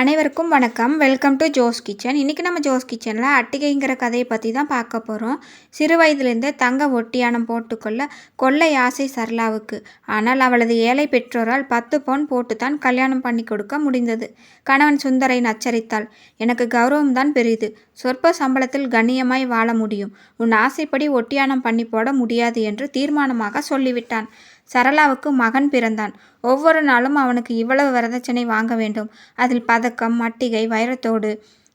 அனைவருக்கும் வணக்கம். Welcome to Jo's kitchen. இன்றைக்கி நம்ம ஜோஸ் கிச்சனில் அட்டிகைங்கிற கதையை பற்றி தான் பார்க்க போகிறோம். சிறு வயதிலிருந்தே தங்க ஒட்டியானம் போட்டுக்கொள்ள கொள்ளை ஆசை சரளாவுக்கு. ஆனால் அவளது ஏழை பெற்றோரால் 10 பவுன் போட்டுத்தான் கல்யாணம் பண்ணி கொடுக்க முடிந்தது. கணவன் சுந்தரை நச்சரித்தாள். எனக்கு கௌரவம் தான் பெரிது. சொற்ப சம்பளத்தில் கண்ணியமாய் வாழ முடியும். உன் ஆசைப்படி ஒட்டியானம் பண்ணி போட முடியாது என்று தீர்மானமாக சொல்லிவிட்டான். சரளாவுக்கு மகன் பிறந்தான். ஒவ்வொரு நாளும் அவனுக்கு இவ்வளவு வரதட்சணை வாங்க வேண்டும், அதில் பதக்கம், அட்டிகை, வைரத்தோடு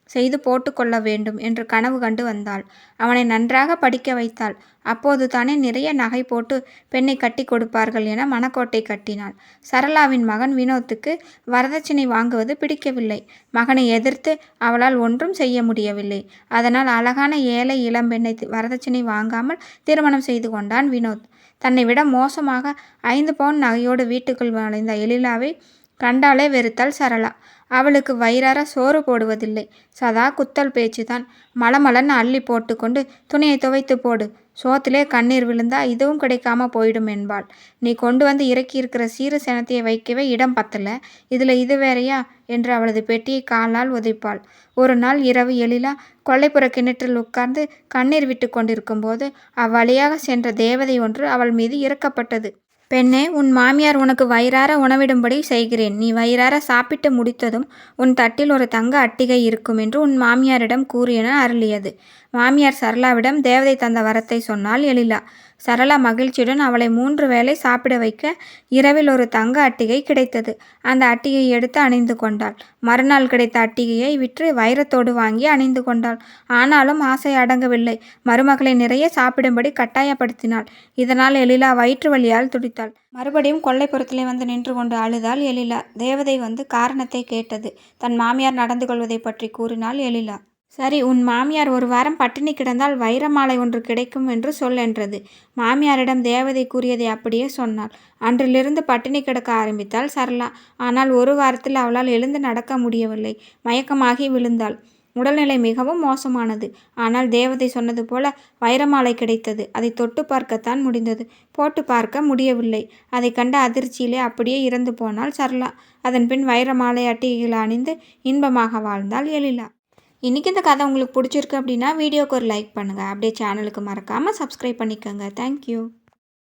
செய்து போட்டு கொள்ள வேண்டும் என்று கனவு கண்டு வந்தாள். அவனை நன்றாக படிக்க வைத்தாள். அப்போது தானே நிறைய நகை போட்டு பெண்ணை கட்டி கொடுப்பார்கள் என மனக்கோட்டை கட்டினாள். சரளாவின் மகன் வினோத்துக்கு வரதட்சணை வாங்குவது பிடிக்கவில்லை. மகனை எதிர்த்து அவளால் ஒன்றும் செய்ய முடியவில்லை. அதனால் அழகான ஏழை இளம்பெண்ணை வரதட்சணை வாங்காமல் திருமணம் செய்து கொண்டான் வினோத். தன்னை விட மோசமாக 5 பவுன் நகையோடு வீட்டுக்குள் நுழைந்த எழிலாவை கண்டாலே வெறுத்தாள் சரளா. அவளுக்கு வயிறார சோறு போடுவதில்லை. சதா குத்தல் பேச்சுதான். மலமலன்னு அள்ளி போட்டுக்கொண்டு துணியை துவைத்து போடு, சோத்திலே கண்ணீர் விழுந்தா இதுவும் கிடைக்காம போயிடும் என்பாள். நீ கொண்டு வந்து இறக்கி இருக்கிற சீறு செனத்தையை வைக்கவே இடம் பத்தல, இதில் இது வேறையா என்று அவளது பெட்டியை காலால் உதைப்பாள். ஒரு நாள் இரவு எழிலா கொல்லைப்புற கிணற்றில் உட்கார்ந்து கண்ணீர் விட்டு கொண்டிருக்கும் போது அவ்வழியாக சென்ற தேவதை ஒன்று அவள் மீது இறக்கப்பட்டது. பெண்ணே, உன் மாமியார் உனக்கு வயிறார உணவிடும்படி செய்கிறேன். நீ வயிறார சாப்பிட்டு முடித்ததும் உன் தட்டில் ஒரு தங்க அட்டிகை இருக்கும் என்று உன் மாமியாரிடம் கூறு என அருளியது. மாமியார் சரளாவிடம் தேவதை தந்த வரத்தை சொன்னாள் எழிலா. சரளா மகிழ்ச்சியுடன் அவளை 3 வேளை சாப்பிட வைக்க இரவில் ஒரு தங்க அட்டிகை கிடைத்தது. அந்த அட்டிகையை எடுத்து அணிந்து கொண்டாள். மறுநாள் கிடைத்த அட்டிகையை விற்று வைரத்தோடு வாங்கி அணிந்து கொண்டாள். ஆனாலும் ஆசை அடங்கவில்லை. மருமகளை நிறைய சாப்பிடும்படி கட்டாயப்படுத்தினாள். இதனால் எழிலா வயிற்று வலியால் துடித்தாள். மறுபடியும் கொல்லைப்புறத்திலே வந்து நின்று கொண்டு அழுதாள் எழிலா. தேவதை வந்து காரணத்தை கேட்டது. தன் மாமியார் நடந்து கொள்வதை பற்றி கூறினாள் எழிலா. சரி, உன் மாமியார் ஒரு வாரம் பட்டினி கிடந்தால் வைர மாலை ஒன்று கிடைக்கும் என்று சொல் என்றது. மாமியாரிடம் தேவதை கூறியதை அப்படியே சொன்னாள். அன்றிலிருந்து பட்டினி கிடக்க ஆரம்பித்தாள் சரளா. ஆனால் ஒரு வாரத்தில் அவளால் எழுந்து நடக்க முடியவில்லை. மயக்கமாகி விழுந்தாள். உடல்நிலை மிகவும் மோசமானது. ஆனால் தேவதை சொன்னது போல வைரமாலை கிடைத்தது. அதை தொட்டு பார்க்கத்தான் முடிந்தது. போட்டு பார்க்க முடியவில்லை. அதை கண்ட அதிர்ச்சியிலே அப்படியே இறந்து போனாள் சரளா. அதன்பின் வைரமாலை அட்டிகைகள் அணிந்து இன்பமாக வாழ்ந்தாள் எழிலா. இன்றைக்கி இந்த கதை உங்களுக்கு பிடிச்சிருக்கு அப்படின்னா வீடியோக்கு ஒரு லைக் பண்ணுங்கள். அப்படியே சேனலுக்கு மறக்காமல் சப்ஸ்கிரைப் பண்ணிக்கோங்க. தேங்க்யூ.